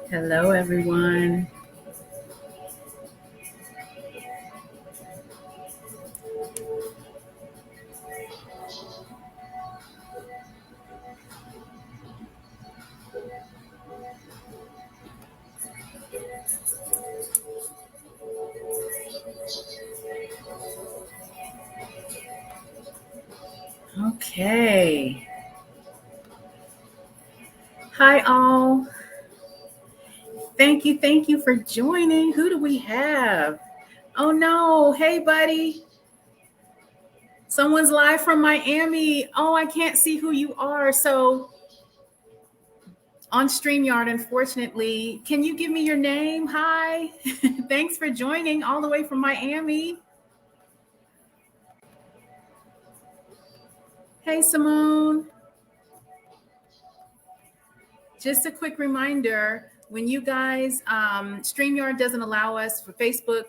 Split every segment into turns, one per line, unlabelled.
Hello, everyone. Okay. Hi, all. Thank you for joining. Who do we have? Oh, no. Hey, buddy. Someone's live from Miami. Oh, I can't see who you are. So, on StreamYard, unfortunately, can you give me your name? Hi. Thanks for joining all the way from Miami. Hey, Simone. Just a quick reminder, when you guys, StreamYard doesn't allow us, for Facebook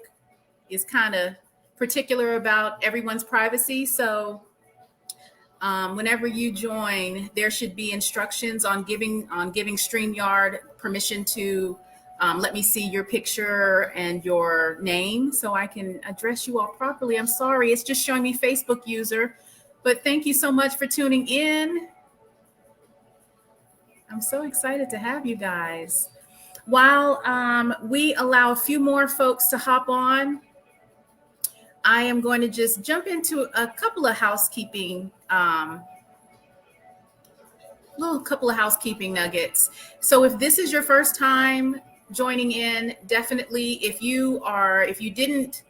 is kind of particular about everyone's privacy. So whenever you join, there should be instructions on giving StreamYard permission to let me see your picture and your name so I can address you all properly. I'm sorry, it's just showing me Facebook user, but thank you so much for tuning in. I'm so excited to have you guys. While we allow a few more folks to hop on, I am going to just jump into a couple of housekeeping nuggets. So if this is your first time joining in, definitely if you didn't,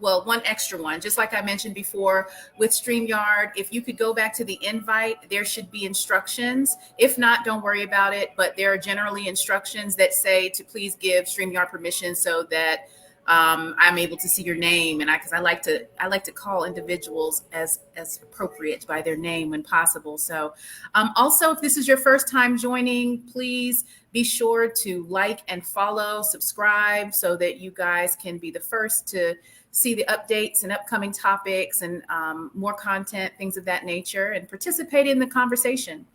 well, one extra one, just like I mentioned before with StreamYard, if you could go back to the invite, there should be instructions. If not, don't worry about it. But there are generally instructions that say to please give StreamYard permission so that I'm able to see your name, and because I like to call individuals as appropriate by their name when possible. So, also, if this is your first time joining, please be sure to like and follow, subscribe, so that you guys can be the first to see the updates and upcoming topics and more content, things of that nature, and participate in the conversation.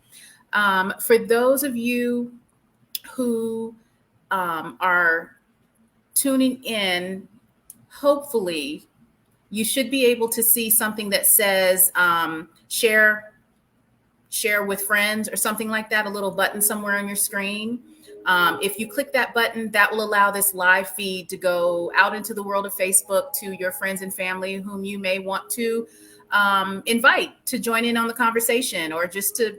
For those of you who are tuning in, hopefully you should be able to see something that says share with friends or something like that, a little button somewhere on your screen. If you click that button, that will allow this live feed to go out into the world of Facebook to your friends and family whom you may want to invite to join in on the conversation or just to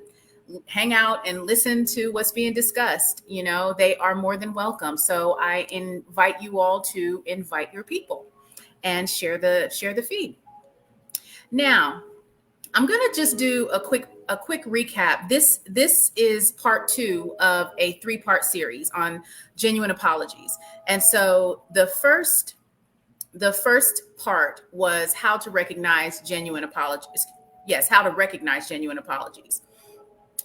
hang out and listen to what's being discussed. You know, they are more than welcome. So I invite you all to invite your people and share the feed. Now, I'm going to just do a quick recap. This is part 2 of a 3-part series on genuine apologies. And so the first part was how to recognize genuine apologies. Yes, how to recognize genuine apologies.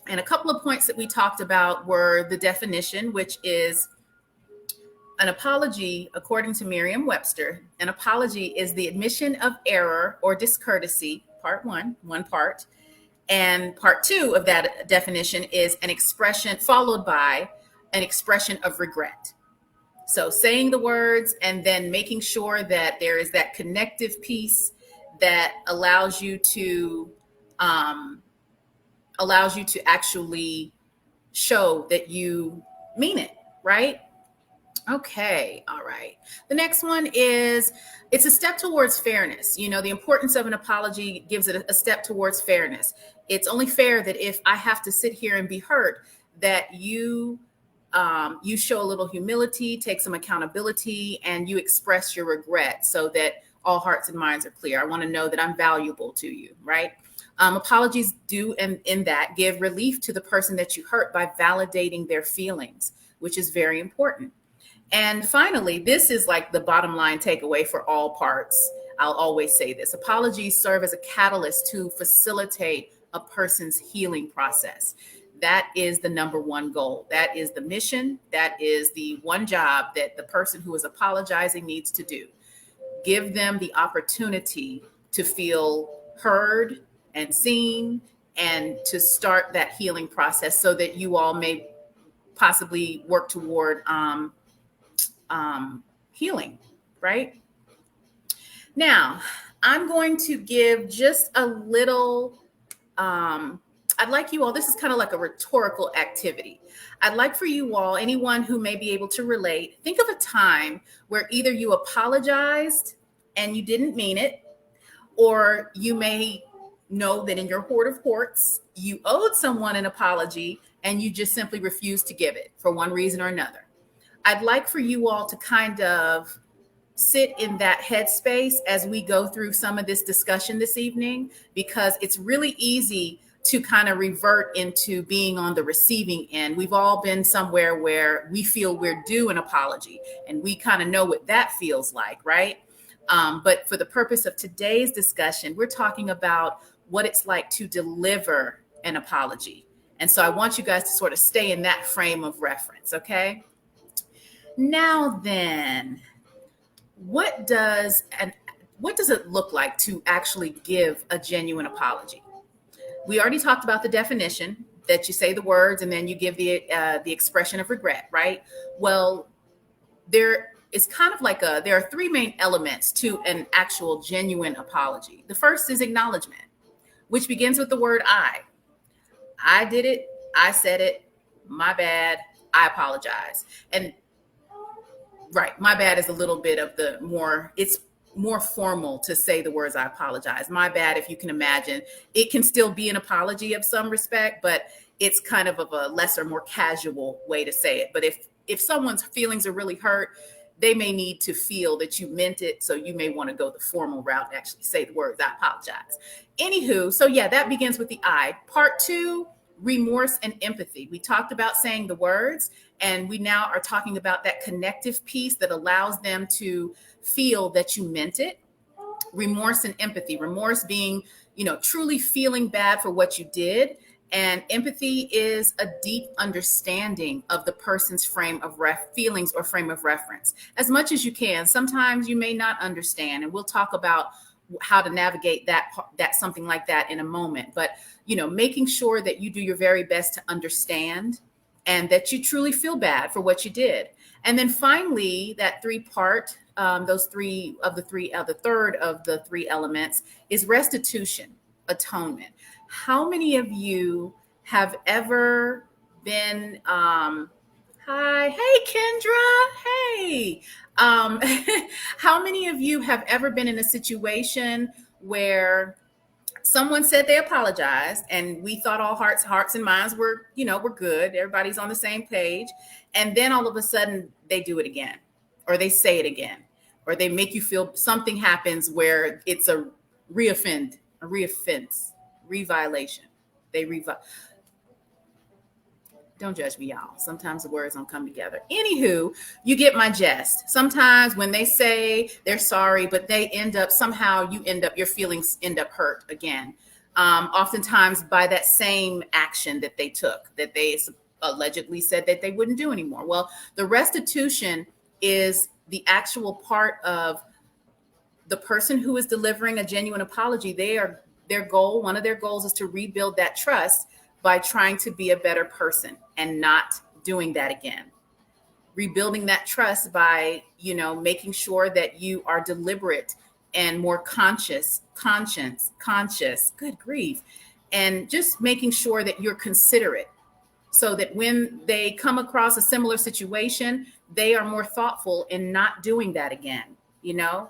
And a couple of points that we talked about were the definition, which is an apology, according to Merriam-Webster. An apology is the admission of error or discourtesy, part one part. And part 2 of that definition is an expression followed by an expression of regret. So saying the words and then making sure that there is that connective piece that allows you to actually show that you mean it, right? Okay, all right. The next one is it's a step towards fairness. You know, the importance of an apology gives it a step towards fairness. It's only fair that if I have to sit here and be hurt, that you show a little humility, take some accountability, and you express your regret so that all hearts and minds are clear. I want to know that I'm valuable to you, right? Apologies do in that give relief to the person that you hurt by validating their feelings, which is very important. And finally, this is like the bottom line takeaway for all parts. I'll always say this: apologies serve as a catalyst to facilitate a person's healing process. That is the number one goal. That is the mission. That is the one job that the person who is apologizing needs to do. Give them the opportunity to feel heard and seen and to start that healing process so that you all may possibly work toward healing, right? Now, I'm going to give just a little, I'd like you all, this is kind of like a rhetorical activity. I'd like for you all, anyone who may be able to relate, think of a time where either you apologized and you didn't mean it, or you may know that in your hoard of quartz, you owed someone an apology and you just simply refused to give it for one reason or another. I'd like for you all to kind of sit in that headspace as we go through some of this discussion this evening, because it's really easy to kind of revert into being on the receiving end. We've all been somewhere where we feel we're due an apology, and we kind of know what that feels like, right? But for the purpose of today's discussion, we're talking about what it's like to deliver an apology. And so I want you guys to sort of stay in that frame of reference, okay? Now then, what does it look like to actually give a genuine apology? We already talked about the definition, that you say the words and then you give the expression of regret, right? Well, there is kind of like there are three main elements to an actual genuine apology. The first is acknowledgement, which begins with the word I. I did it. I said it. My bad. I apologize. And right, my bad is a little bit of it's more formal to say the words I apologize. My bad, if you can imagine, it can still be an apology of some respect, but it's kind of a lesser, more casual way to say it. But if someone's feelings are really hurt, they may need to feel that you meant it. So you may want to go the formal route and actually say the words I apologize. Anywho, so yeah, that begins with the I. Part two, remorse and empathy. We talked about saying the words, and we now are talking about that connective piece that allows them to feel that you meant it. Remorse and empathy. Remorse being, truly feeling bad for what you did. And empathy is a deep understanding of the person's feelings or frame of reference, as much as you can. Sometimes you may not understand, and we'll talk about how to navigate that something like that in a moment. But making sure that you do your very best to understand and that you truly feel bad for what you did. And then finally, that three-part, the third of the three elements is restitution, atonement. How many of you have ever been, hi, hey, Kendra, hey. How many of you have ever been in a situation where someone said they apologized and we thought all hearts and minds were good, everybody's on the same page, and then all of a sudden they do it again, or they say it again, or they make you feel something happens where it's a reviolation. Don't judge me, y'all. Sometimes the words don't come together. Anywho, you get my jest. Sometimes when they say they're sorry, but your feelings end up hurt again. Oftentimes by that same action that they took, that they allegedly said that they wouldn't do anymore. Well, the restitution is the actual part of the person who is delivering a genuine apology. One of their goals is to rebuild that trust by trying to be a better person and not doing that again. Rebuilding that trust by, making sure that you are deliberate and more conscious, good grief, and just making sure that you're considerate so that when they come across a similar situation, they are more thoughtful in not doing that again, because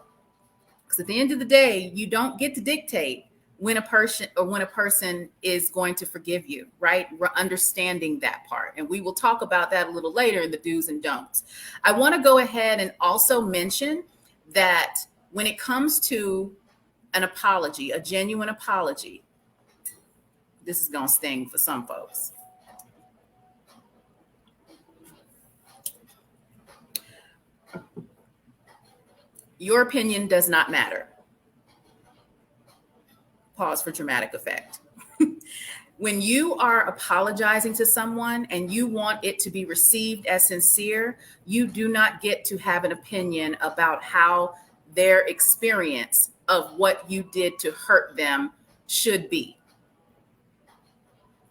at the end of the day, you don't get to dictate when a person is going to forgive you, right? We're understanding that part. And we will talk about that a little later in the do's and don'ts. I want to go ahead and also mention that when it comes to an apology, a genuine apology, this is going to sting for some folks. Your opinion does not matter. Pause for dramatic effect. When you are apologizing to someone and you want it to be received as sincere, you do not get to have an opinion about how their experience of what you did to hurt them should be.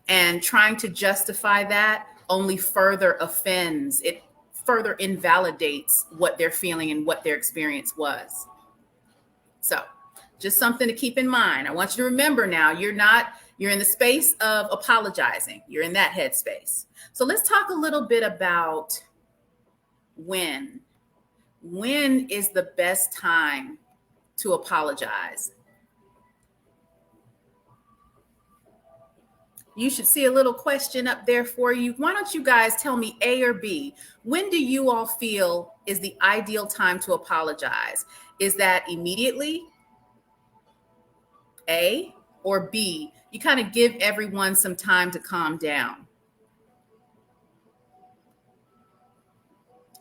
And trying to justify that only further offends, it further invalidates what they're feeling and what their experience was. So, just something to keep in mind. I want you to remember now, you're in the space of apologizing. You're in that headspace. So let's talk a little bit about when. When is the best time to apologize? You should see a little question up there for you. Why don't you guys tell me A or B? When do you all feel is the ideal time to apologize? Is that immediately, A, or B? You kind of give everyone some time to calm down.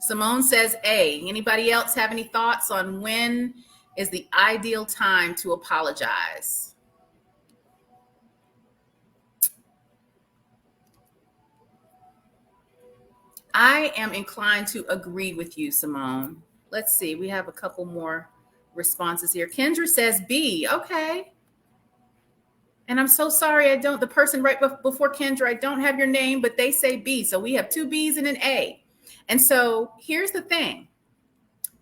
Simone says A. Anybody else have any thoughts on when is the ideal time to apologize? I am inclined to agree with you, Simone. Let's see. We have a couple more responses here. Kendra says B. Okay. And I'm so sorry, the person right before Kendra, I don't have your name, but they say B. So we have two B's and an A. And so here's the thing.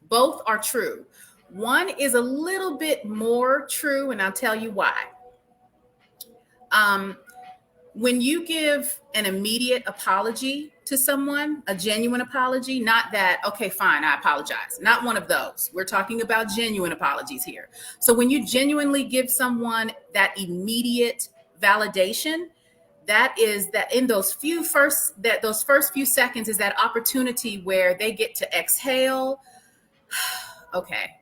Both are true. One is a little bit more true, and I'll tell you why. When you give an immediate apology to someone, a genuine apology, not that, okay, fine, I apologize. Not one of those. We're talking about genuine apologies here. So when you genuinely give someone that immediate validation, that is that in those first few seconds is that opportunity where they get to exhale. Okay,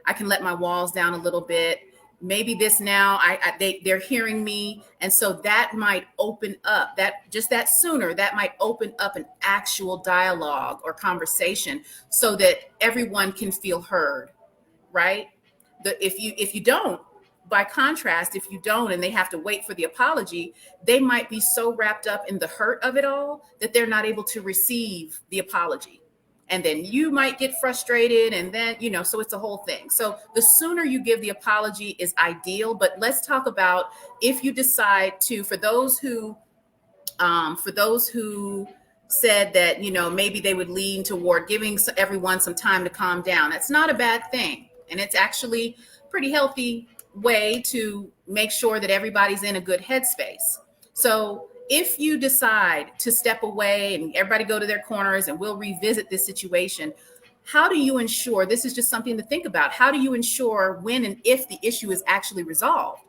I can let my walls down a little bit. Maybe this now they're hearing me, and so that might open up that sooner that might open up an actual dialogue or conversation so that everyone can feel heard, right? If you don't, by contrast, if you don't and they have to wait for the apology, they might be so wrapped up in the hurt of it all that they're not able to receive the apology. And then you might get frustrated, and then, so it's a whole thing. So the sooner you give the apology is ideal. But let's talk about if you decide to, for those who said that, maybe they would lean toward giving everyone some time to calm down. That's not a bad thing. And it's actually a pretty healthy way to make sure that everybody's in a good headspace. So if you decide to step away and everybody go to their corners and we'll revisit this situation, how do you ensure, this is just something to think about, how do you ensure when and if the issue is actually resolved?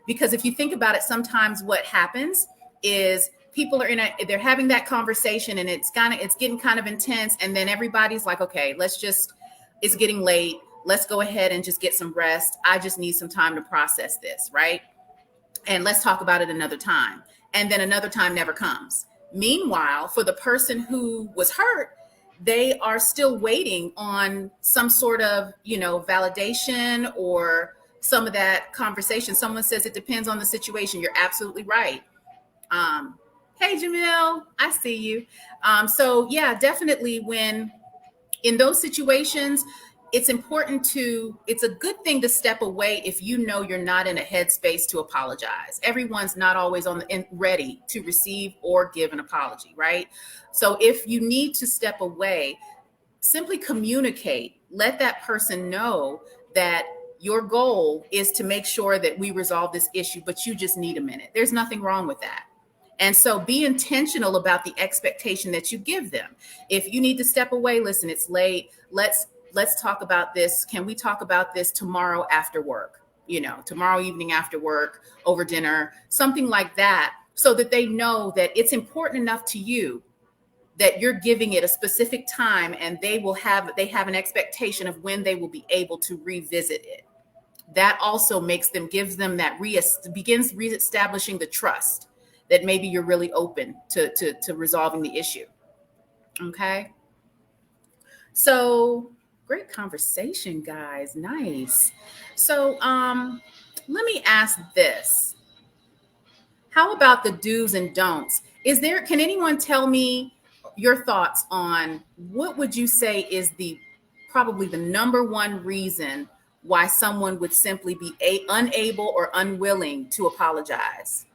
Because if you think about it, sometimes what happens is people are they're having that conversation and it's getting kind of intense, and then everybody's like, okay, it's getting late. Let's go ahead and just get some rest. I just need some time to process this, right? And let's talk about it another time. And then another time never comes. Meanwhile, for the person who was hurt, they are still waiting on some sort of, validation or some of that conversation. Someone says it depends on the situation. You're absolutely right. Hey, Jamil, I see you. So yeah, definitely when in those situations, it's a good thing to step away if you know you're not in a headspace to apologize. Everyone's not always ready to receive or give an apology, right? So if you need to step away, simply communicate. Let that person know that your goal is to make sure that we resolve this issue, but you just need a minute. There's nothing wrong with that. And so be intentional about the expectation that you give them. If you need to step away, listen, it's late. Let's talk about this. Can we talk about this tomorrow after work? Tomorrow evening after work, over dinner, something like that, so that they know that it's important enough to you that you're giving it a specific time, and they have an expectation of when they will be able to revisit it. That also gives them that begins reestablishing the trust that maybe you're really open to resolving the issue. Okay. So great conversation, guys. Nice. So let me ask this. How about the do's and don'ts? Can anyone tell me your thoughts on what would you say is probably the number one reason why someone would simply be unable or unwilling to apologize?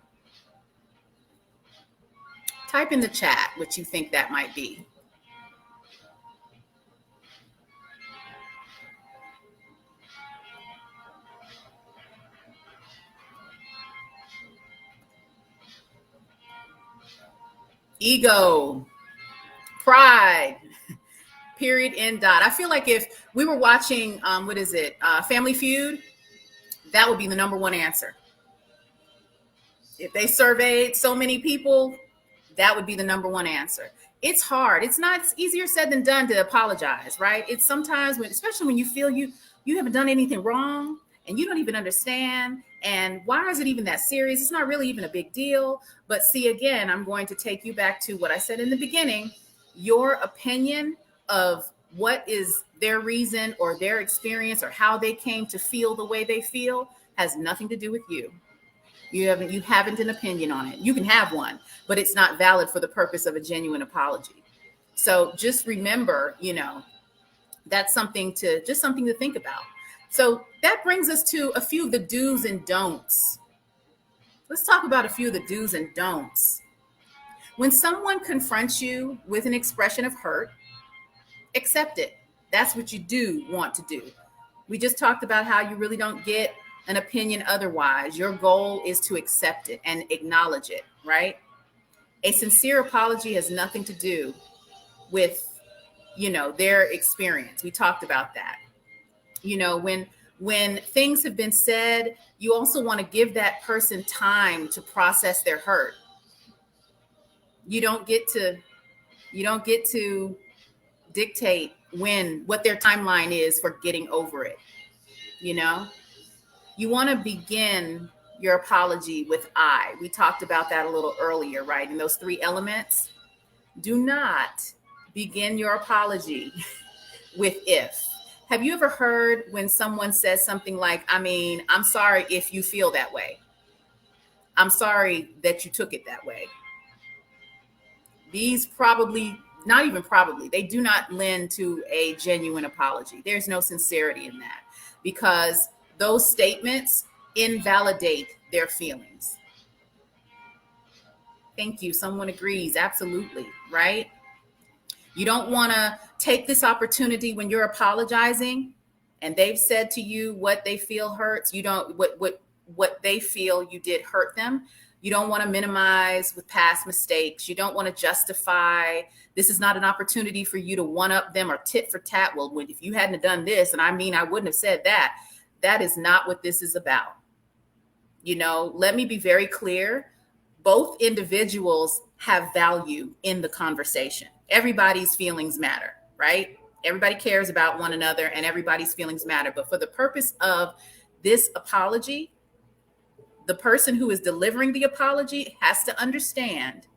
Type in the chat what you think that might be. Ego, pride, period, end dot. I feel like if we were watching, what is it, Family Feud, that would be the number one answer. If they surveyed so many people, that would be the number one answer. It's hard. It's easier said than done to apologize, right? It's sometimes especially when you feel you haven't done anything wrong and you don't even understand. And why is it even that serious? It's not really even a big deal. But see, again, I'm going to take you back to what I said in the beginning. Your opinion of what is their reason or their experience or how they came to feel the way they feel has nothing to do with you. You haven't an opinion on it. You can have one, but it's not valid for the purpose of a genuine apology. So just remember, that's something to think about. So that brings us to a few of the do's and don'ts. Let's talk about a few of the do's and don'ts. When someone confronts you with an expression of hurt, accept it. That's what you do want to do. We just talked about how you really don't get an opinion otherwise. Your goal is to accept it and acknowledge it, right? A sincere apology has nothing to do with, their experience. We talked about that. When things have been said, you also want to give that person time to process their hurt. You don't get to dictate what their timeline is for getting over it. You want to begin your apology with I. We talked about that a little earlier, right? In those 3 elements. Do not begin your apology with if. Have you ever heard when someone says something like, I'm sorry if you feel that way. I'm sorry that you took it that way. These not even probably, they do not lend to a genuine apology. There's no sincerity in that because those statements invalidate their feelings. Thank you. Someone agrees. Absolutely. Right? You don't want to take this opportunity when you're apologizing and they've said to you what they feel hurts. You don't, what they feel you did hurt them. You don't want to minimize with past mistakes. You don't want to justify. This is not an opportunity for you to one up them or tit for tat. Well, if you hadn't done this, and I wouldn't have said that. That is not what this is about. Let me be very clear. Both individuals have value in the conversation. Everybody's feelings matter, right? Everybody cares about one another and everybody's feelings matter. But for the purpose of this apology, the person who is delivering the apology has to understand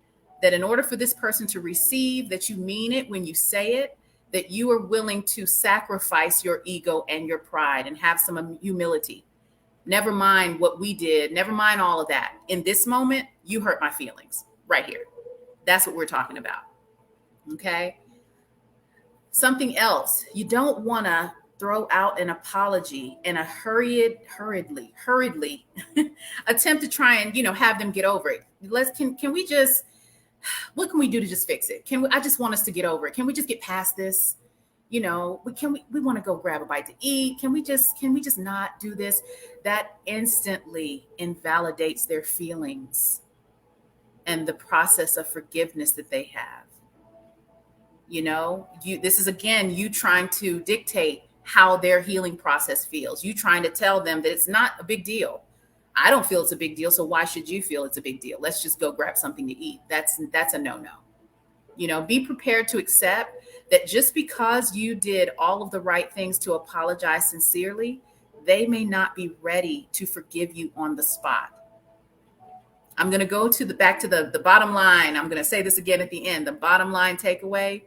that in order for this person to receive that you mean it when you say it, that you are willing to sacrifice your ego and your pride and have some humility. Never mind what we did. Never mind all of that. In this moment, you hurt my feelings right here. That's what we're talking about. Okay. Something else. You don't want to throw out an apology in a hurriedly attempt to try and, have them get over it. Can we just, what can we do to just fix it? I just want us to get over it. Can we just get past this? We want to go grab a bite to eat. Can we just not do this? That instantly invalidates their feelings and the process of forgiveness that they have. This is again, you trying to dictate how their healing process feels. You trying to tell them that it's not a big deal. I don't feel it's a big deal. So why should you feel it's a big deal? Let's just go grab something to eat. That's a no-no. Be prepared to accept that just because you did all of the right things to apologize sincerely, they may not be ready to forgive you on the spot. I'm going to go back to the bottom line. I'm going to say this again at the end. The bottom line takeaway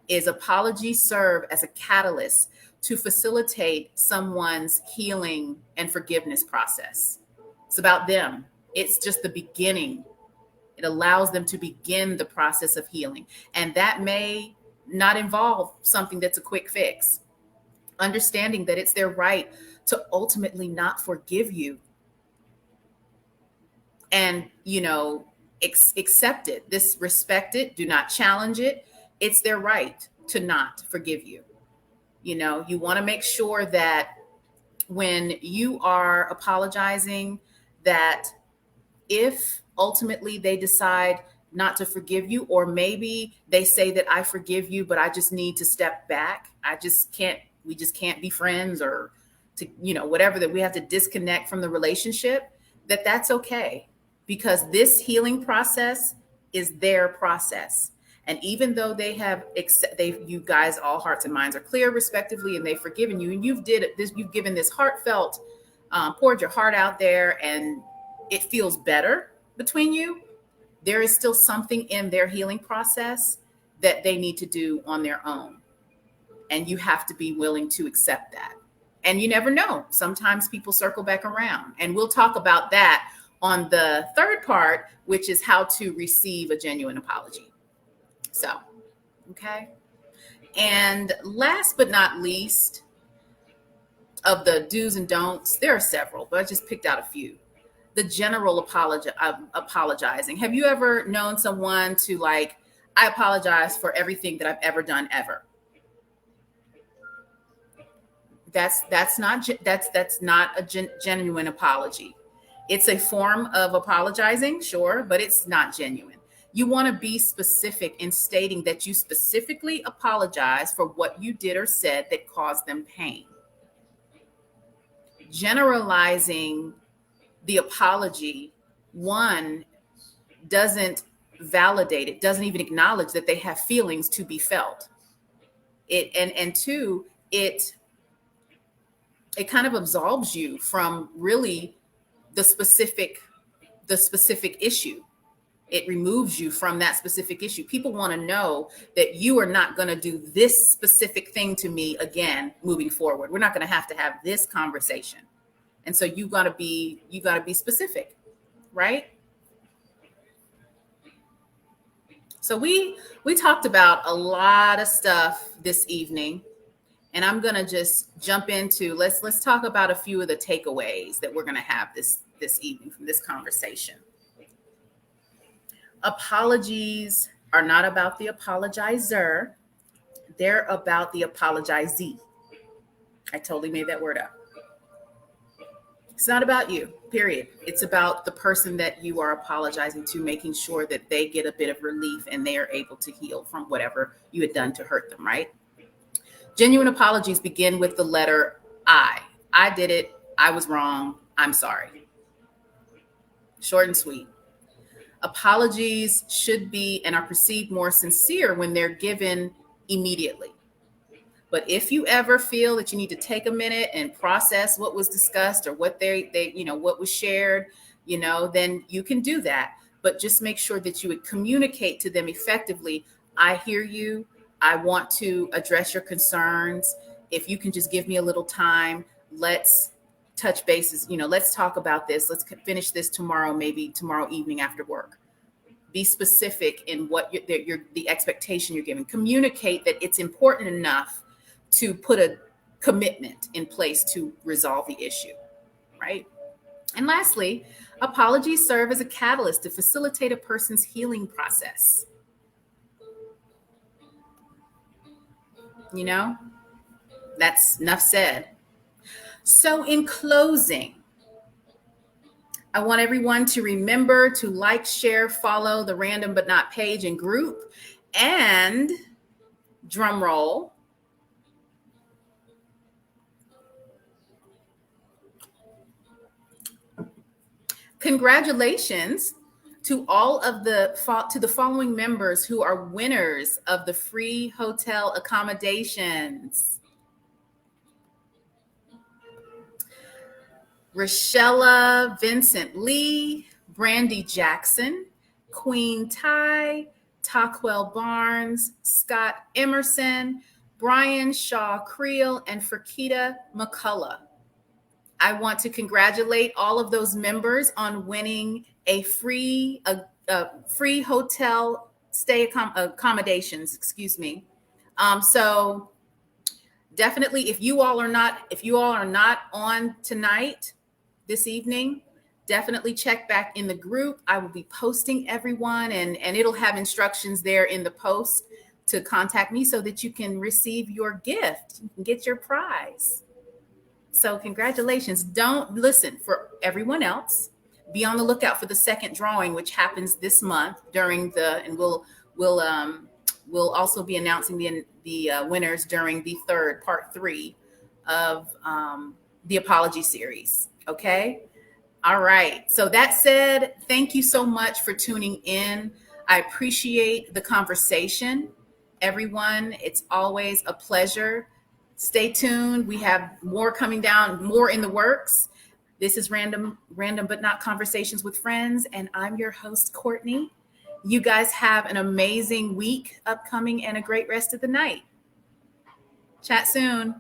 is apologies serve as a catalyst to facilitate someone's healing and forgiveness process. It's about them. It's just the beginning. It allows them to begin the process of healing. And that may not involve something that's a quick fix. Understanding that it's their right to ultimately not forgive you and, accept it, respect it, do not challenge it. It's their right to not forgive you. You want to make sure that when you are apologizing, that if ultimately they decide not to forgive you, or maybe they say that I forgive you, but I just need to step back. We just can't be friends, or whatever, that we have to disconnect from the relationship, that's okay. Because this healing process is their process. And even though you guys, all hearts and minds are clear respectively, and they've forgiven you, and you've given this heartfelt, poured your heart out there, and it feels better between you, there is still something in their healing process that they need to do on their own. And you have to be willing to accept that. And you never know. Sometimes people circle back around. And we'll talk about that on the third part, which is how to receive a genuine apology. So, okay. And last but not least, of the do's and don'ts, there are several, but I just picked out a few. The general apologizing. Have you ever known someone to I apologize for everything that I've ever done ever? That's not a genuine apology. It's a form of apologizing, sure, but it's not genuine. You want to be specific in stating that you specifically apologize for what you did or said that caused them pain. Generalizing the apology, one, doesn't validate it, doesn't even acknowledge that they have feelings to be felt. And two, it kind of absolves you from really the specific issue. It removes you from that specific issue. People want to know that you are not going to do this specific thing to me again moving forward. We're not going to have this conversation. And so you got to be specific, right? So we talked about a lot of stuff this evening, and I'm going to just jump into, let's talk about a few of the takeaways that we're going to have this evening from this conversation. Apologies are not about the apologizer. They're about the apologizee. I totally made that word up. It's not about you, period. It's about the person that you are apologizing to, making sure that they get a bit of relief and they are able to heal from whatever you had done to hurt them, right? Genuine apologies begin with the letter I. I did it. I was wrong. I'm sorry. Short and sweet. Apologies should be and are perceived more sincere when they're given immediately. But if you ever feel that you need to take a minute and process what was discussed or what what was shared, then you can do that. But just make sure that you would communicate to them effectively. I hear you. I want to address your concerns. If you can just give me a little time, let's touch bases. Let's talk about this. Let's finish this tomorrow, maybe tomorrow evening after work. Be specific in what the expectation you're giving. Communicate that it's important enough to put a commitment in place to resolve the issue, right? And lastly, apologies serve as a catalyst to facilitate a person's healing process. That's enough said. So in closing, I want everyone to remember to like, share, follow the Random But Not page and group, and drum roll, congratulations to all of the following members who are winners of the free hotel accommodations. Rochella Vincent Lee, Brandy Jackson, Queen Ty, Taquel Barnes, Scott Emerson, Brian Shaw Creel, and Fakita McCullough. I want to congratulate all of those members on winning a free hotel stay accommodations. Excuse me. So definitely, if you all are not on tonight, this evening, definitely check back in the group. I will be posting everyone, and it'll have instructions there in the post to contact me so that you can receive your gift. You can get your prize. So congratulations. Don't listen for everyone else. Be on the lookout for the second drawing, which happens this month and we'll also be announcing the winners during the third part 3 of the apology series. Okay. All right. So that said, thank you so much for tuning in. I appreciate the conversation, everyone. It's always a pleasure. Stay tuned. We have more coming down, more in the works. This is random but not conversations with friends, and I'm your host, Courtney. You guys have an amazing week upcoming and a great rest of the night. Chat soon.